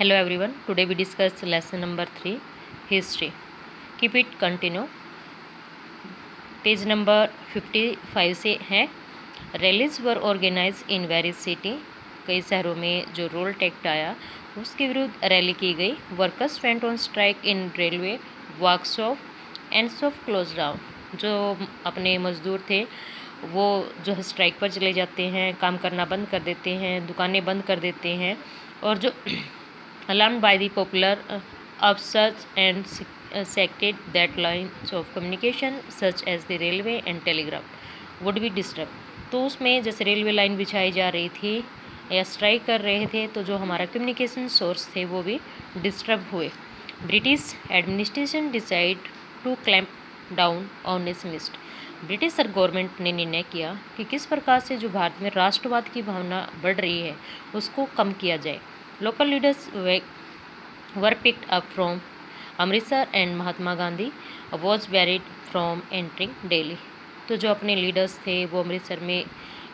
Hello everyone. Today we discuss lesson number 3, history. Keep it continue. Page number 55 से है। Rallies were organise in various city. कई शहरों में जो role tact आया उसके विरुद्ध रैली की गई। Workers went on strike in railway workshop ends of close down. जो अपने मजदूर थे वो जो है स्ट्राइक पर चले जाते हैं, काम करना बंद कर देते हैं, दुकानें बंद कर देते हैं। और जो alarmed by the popular upsurge and sected that lines of communication such as the railway and telegraph would be disturbed। तो उसमें जैसे रेलवे लाइन बिछाई जा रही थी या स्ट्राइक कर रहे थे तो जो हमारा कम्युनिकेशन सोर्स थे वो भी डिस्टर्ब हुए। British administration decide to clamp down on nationalist. British government ने निर्णय किया कि किस प्रकार से जो भारत में राष्ट्रवाद की भावना बढ़ रही है उसको कम किया जाए। Local leaders were picked up from Amritsar and Mahatma Gandhi was buried from entering Delhi. तो जो अपने लीडर्स थे वो अमृतसर में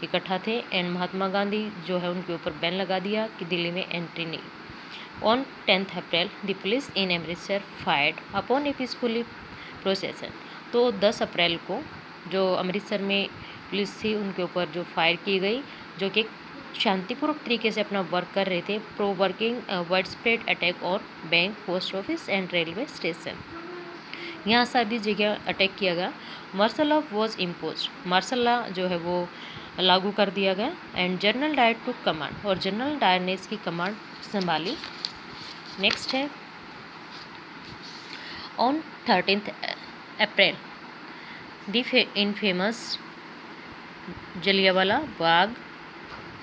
इकट्ठा थे एंड महात्मा गांधी जो है उनके ऊपर बैन लगा दिया कि दिल्ली में एंट्री नहीं। On 10 April the police in Amritsar fired upon A peacefully प्रोसेसन। तो 10 अप्रैल को जो अमृतसर में पुलिस थी उनके ऊपर जो फायर की गई, जो कि शांतिपूर्वक तरीके से अपना वर्क कर रहे थे। Pro working wide spread attack और bank, post office and railway station, यहाँ सभी जगह अटैक किया गया। Martial law was impose. Martial law जो है वो लागू कर दिया गया and general Dyer to command, और जनरल डायर ने इसकी कमांड संभाली। नेक्स्ट है on 13 April the infamous Jallianwala Bagh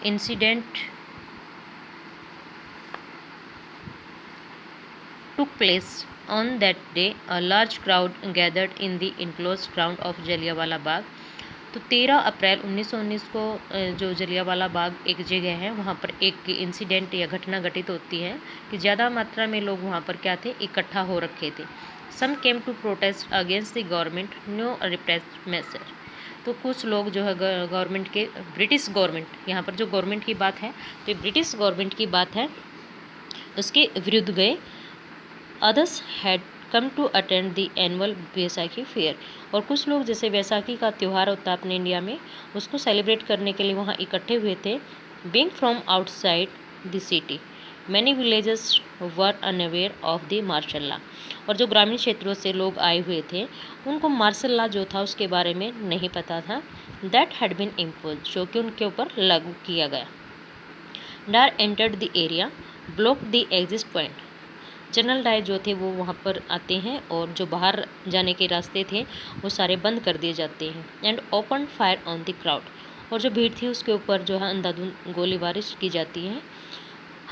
incident took place. On that day a large crowd gathered in the enclosed ground of Jallianwala Bagh। तो 13 अप्रैल 1919 को जो जलियांवाला बाग एक जगह है वहाँ पर एक इंसिडेंट या घटना घटित होती है कि ज़्यादा मात्रा में लोग वहाँ पर क्या थे, इकट्ठा हो रखे थे। Some came to protest against the government new repress measure. तो कुछ लोग जो है गवर्नमेंट के, ब्रिटिश गवर्नमेंट, यहाँ पर जो गवर्नमेंट की बात है तो ये ब्रिटिश गवर्नमेंट की बात है, उसके विरुद्ध गए। Others had come to attend the annual Baisakhi fair. और कुछ लोग जैसे बैसाखी का त्यौहार होता है अपने इंडिया में, उसको सेलिब्रेट करने के लिए वहाँ इकट्ठे हुए थे। Being from outside the city many villages were unaware of the martial law. और जो ग्रामीण क्षेत्रों से लोग आए हुए थे उनको मार्शल लॉ जो था उसके बारे में नहीं पता था। दैट हैड बीन इम्पोज, जो कि उनके ऊपर लागू किया गया। Dyer entered the area block the exit point. General Dyer जो थे वो वहाँ पर आते हैं और जो बाहर जाने के रास्ते थे वो सारे बंद कर दिए जाते हैं। And open fire on the crowd. और जो भीड़ थी उसके ऊपर जो है अंधाधुंध गोलीबारी की जाती है,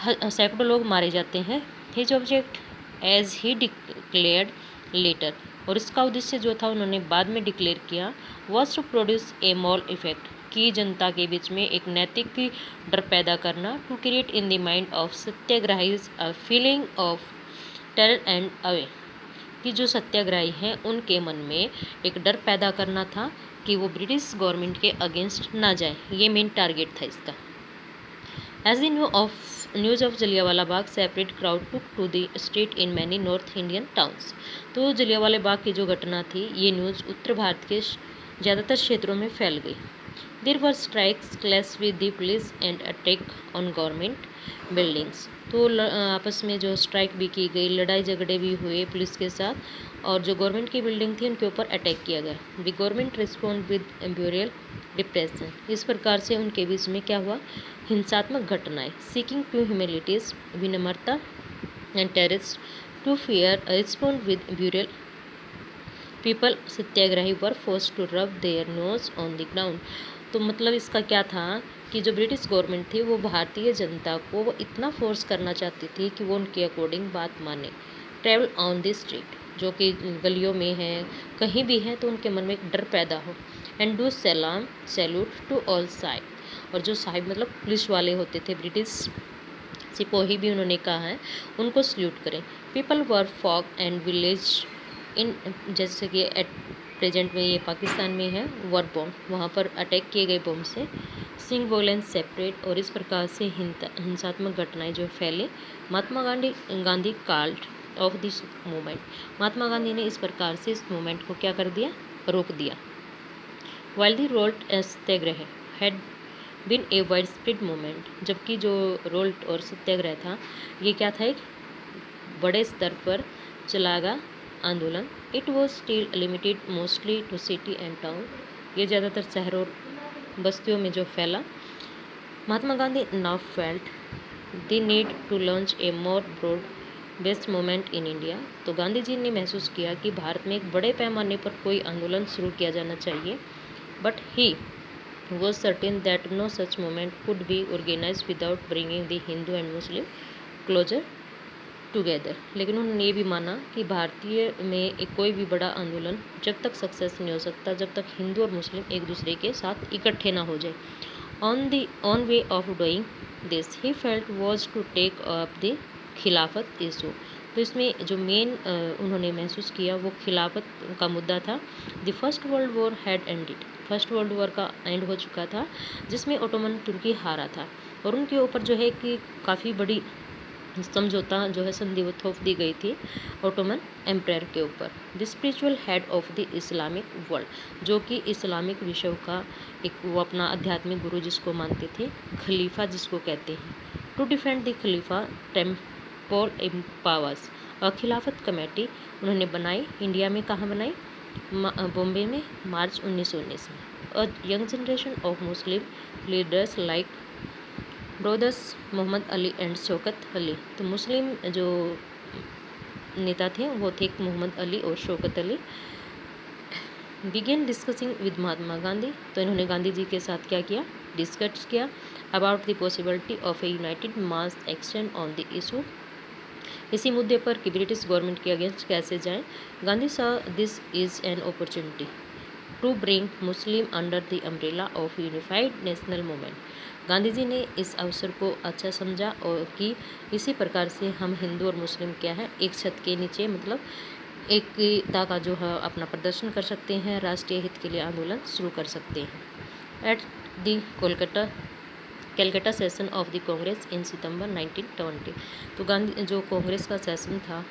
सैकड़ों लोग मारे जाते हैं। His object as he declared later, और इसका उद्देश्य जो था उन्होंने बाद में डिक्लेयर किया, was to produce a moral effect, कि जनता के बीच में एक नैतिक डर पैदा करना। To create in the mind of satyagrahis a feeling of terror and awe, कि जो सत्याग्रही हैं उनके मन में एक डर पैदा करना था कि वो ब्रिटिश गवर्नमेंट के अगेंस्ट ना जाए। ये मेन टारगेट था इसका। As the news of Jallianwala Bagh separate crowd took to the street in many north Indian towns. तो जलियांवाला बाग की जो घटना थी ये न्यूज़ उत्तर भारत के ज़्यादातर क्षेत्रों में फैल गई। There were strikes, clash with the police and attack on government buildings. तो आपस में जो स्ट्राइक भी की गई, लड़ाई झगड़े भी हुए पुलिस के साथ, और जो गवर्नमेंट की बिल्डिंग थी उनके ऊपर अटैक किया गया। The government respond with burial depression. इस प्रकार से उनके बीच में क्या हुआ, हिंसात्मक घटनाएं। सीकिंग टू ह्यूमिलिटीज, विनम्रता and terrorise to fear respond with burial people satyagrahi were force to rub their nose on the ground. तो मतलब इसका क्या था कि जो ब्रिटिश गवर्नमेंट थी वो भारतीय जनता को वो इतना फोर्स करना चाहती थी कि वो उनके अकॉर्डिंग बात माने। ट्रैवल ऑन द स्ट्रीट, जो कि गलियों में है कहीं भी है तो उनके मन में एक डर पैदा हो। एंड डू सलाम सैल्यूट टू ऑल साइड, और जो साहिब मतलब पुलिस वाले होते थे, ब्रिटिश सिपाही भी उन्होंने कहा है, उनको सल्यूट करें। People were fog and village in, जैसे कि एट प्रेजेंट में ये पाकिस्तान में है, वर बॉम्ब, वहाँ पर अटैक किए गए बम से। सिंग वोलेंस सेपरेट, और इस प्रकार से हिंसात्मक घटनाएं जो फैले। Mahatma Gandhi called off this movement, Mahatma Gandhi ने इस प्रकार से इस मूवमेंट को क्या कर दिया, रोक दिया। While the Rowlatt Satyagraha had been a widespread movement, जबकि जो रोल्ट और सत्याग्रह था ये क्या था, एक बड़े स्तर पर चला गया आंदोलन। It was still limited mostly to city and town, ये ज़्यादातर शहरों और बस्तियों में जो फैला। Mahatma Gandhi now felt the need to launch a more broad based movement in India, तो गांधी जी ने महसूस किया कि भारत में एक बड़े पैमाने पर कोई आंदोलन शुरू किया जाना चाहिए। But he was certain that no such movement could be organized without bringing the Hindu and Muslim closer together, लेकिन उन्होंने ये भी माना कि भारतीय में एक कोई भी बड़ा आंदोलन जब तक सक्सेस नहीं हो सकता जब तक हिंदू और मुस्लिम एक दूसरे के साथ इकट्ठे ना हो जाए। On way of doing this he felt was to take up the Khilafat issue, तो इसमें जो मेन उन्होंने महसूस किया वो खिलाफत का मुद्दा था। The first world war had ended, first world war का एंड हो चुका था जिसमें ओटोमन तुर्की हारा था, और उनके ऊपर जो है कि काफ़ी बड़ी समझौता जो है संधि वो थोप दी गई थी ओटोमन एम्पायर के ऊपर। The spiritual head of the Islamic world, जो कि इस्लामिक विश्व का एक वो अपना आध्यात्मिक गुरु जिसको मानते थे, खलीफा जिसको कहते हैं। To defend the khalifa temporal empowers, Khilafat committee उन्होंने बनाई, इंडिया में कहाँ बनाई, बॉम्बे में, मार्च 1919 में। A young generation of Muslim leaders like brothers Mohammad Ali and Shaukat Ali, तो मुस्लिम जो नेता थे वो थे मोहम्मद अली और Shaukat Ali. Began discussing with Mahatma Gandhi, तो इन्होंने गांधी जी के साथ क्या किया, डिस्कस किया about the possibility of A United mass action on the issue, इसी मुद्दे पर कि ब्रिटिश गवर्नमेंट के अगेंस्ट कैसे जाएं। Gandhi saw this is an opportunity to bring Muslim under the umbrella of unified national movement, Gandhi ji ने इस अवसर को अच्छा समझा और कि इसी प्रकार से हम हिंदू और मुस्लिम क्या है एक छत के नीचे मतलब एकता का जो है अपना प्रदर्शन कर सकते हैं, राष्ट्रीय हित के लिए आंदोलन शुरू कर सकते हैं। At the Calcutta session of the Congress in September 1920, तो गांधी जो कांग्रेस का सेशन था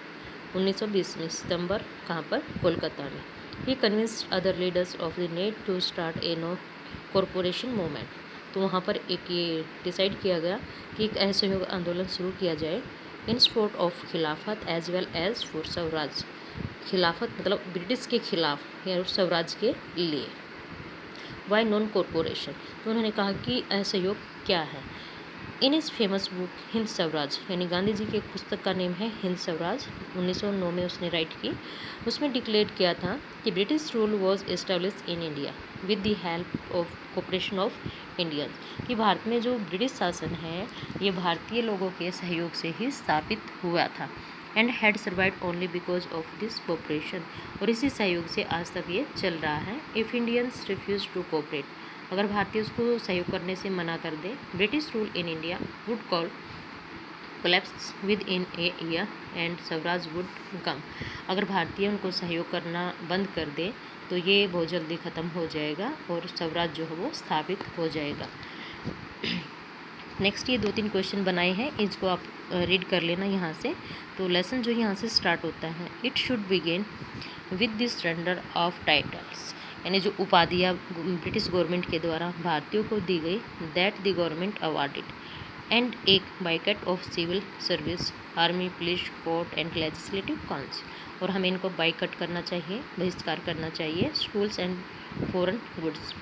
1920 में सितंबर, कहाँ पर, कोलकाता में। He convinced other leaders of the need to start a no corporation movement, तो वहाँ पर एक ये डिसाइड किया गया कि एक असहयोग आंदोलन शुरू किया जाए in support of Khilafat as well as for Swaraj, Khilafat मतलब ब्रिटिश के खिलाफ या स्वराज के लिए। वाई नॉन कॉरपोरेशन, तो उन्होंने कहा कि असहयोग क्या है। इन इस फेमस बुक हिंद स्वराज, यानी गांधी जी की एक पुस्तक का नेम है हिंद स्वराज, 1909 में उसने राइट की, उसमें डिक्लेयर किया था कि British rule was establish in India with the help of cooperation of Indians, कि भारत में जो ब्रिटिश शासन है ये भारतीय लोगों के सहयोग से ही स्थापित हुआ था। And had survive only because of this cooperation, और इसी सहयोग से आज तक ये चल रहा है। If Indians refuse to cooperate, अगर भारतीय उसको सहयोग करने से मना कर दे, British rule in India would collapse within a year and swaraj would come, अगर भारतीय उनको सहयोग करना बंद कर दे तो ये बहुत जल्दी ख़त्म हो जाएगा और स्वराज जो है वो स्थापित हो जाएगा। नेक्स्ट ये 2-3 क्वेश्चन बनाए हैं, इसको आप रीड कर लेना यहाँ से। तो लेसन जो यहाँ से स्टार्ट होता है, it should begin with this surrender of titles, यानी जो उपाधियाँ ब्रिटिश गवर्नमेंट के द्वारा भारतीयों को दी गई, that the government awarded, and एक boycott of civil service, army, police, court and legislative council, और हमें इनको बाइकट करना चाहिए, बहिष्कार करना चाहिए। स्कूल्स एंड फॉरेन गुड्स,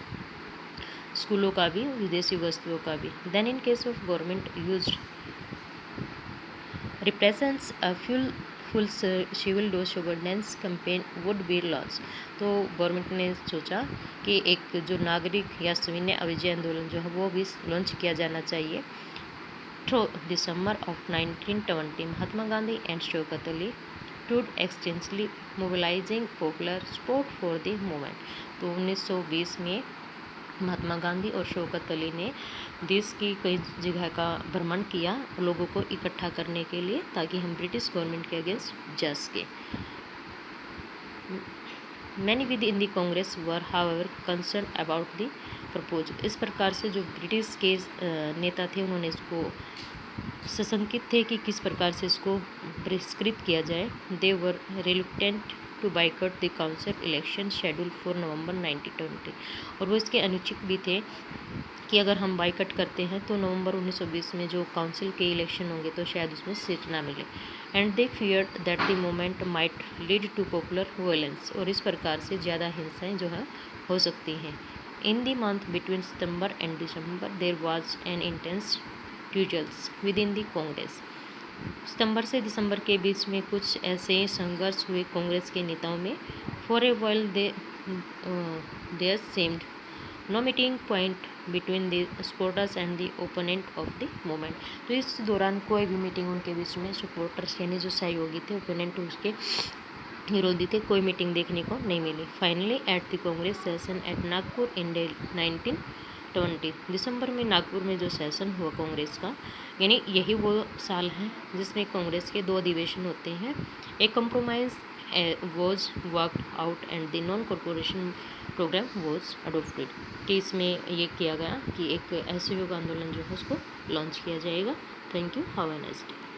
स्कूलों का भी, विदेशी वस्तुओं का भी। Then in case of government used represents a full civil disobedience campaign would be launch, तो गवर्नमेंट ने सोचा कि एक जो नागरिक या सविनय अभिजय आंदोलन जो है वो भी लॉन्च किया जाना चाहिए। Through December of 1920 Mahatma Gandhi and Shaukat Ali टूड extensively mobilising popular support for the movement, तो 1920 में महात्मा गांधी और शौकत अली ने देश की कई जगह का भ्रमण किया लोगों को इकट्ठा करने के लिए ताकि हम ब्रिटिश गवर्नमेंट के अगेंस्ट जा सके। Many within the Congress were, however, concerned about the propose. इस प्रकार से जो ब्रिटिश के नेता थे उन्होंने इसको सशंकित थे कि किस प्रकार से इसको परिष्कृत किया जाए। They were reluctant to boycott the council election schedule for November 1920, और वो इसके अनुचित भी थे कि अगर हम बाइकआउट करते हैं तो नवंबर 1920 में जो काउंसिल के इलेक्शन होंगे तो शायद उसमें सीट ना मिले। And they feared that the movement might lead to popular violence, और इस प्रकार से ज़्यादा हिंसाएं जो है हो सकती हैं। In the month between September and December there was an intense tussles within the Congress. सितंबर से दिसंबर के बीच में कुछ ऐसे संघर्ष हुए कांग्रेस के नेताओं में। For a while there seemed no meeting point between the supporters and the opponent of the movement. तो इस दौरान कोई भी मीटिंग उनके बीच में सपोर्टर्स यानी जो सहयोगी थे, ओपोनेंट उसके विरोधी थे, कोई मीटिंग देखने को नहीं मिली। Finally at the Congress session at Nagpur in 1920, दिसंबर में नागपुर में जो सेशन हुआ कांग्रेस का, यानी यही वो साल है जिसमें कांग्रेस के 2 अधिवेशन होते हैं। A compromise was worked out and the non cooperation programme was adopted, कि इसमें ये किया गया कि एक असहयोग आंदोलन जो है उसको लॉन्च किया जाएगा। Thank you, have a nice day.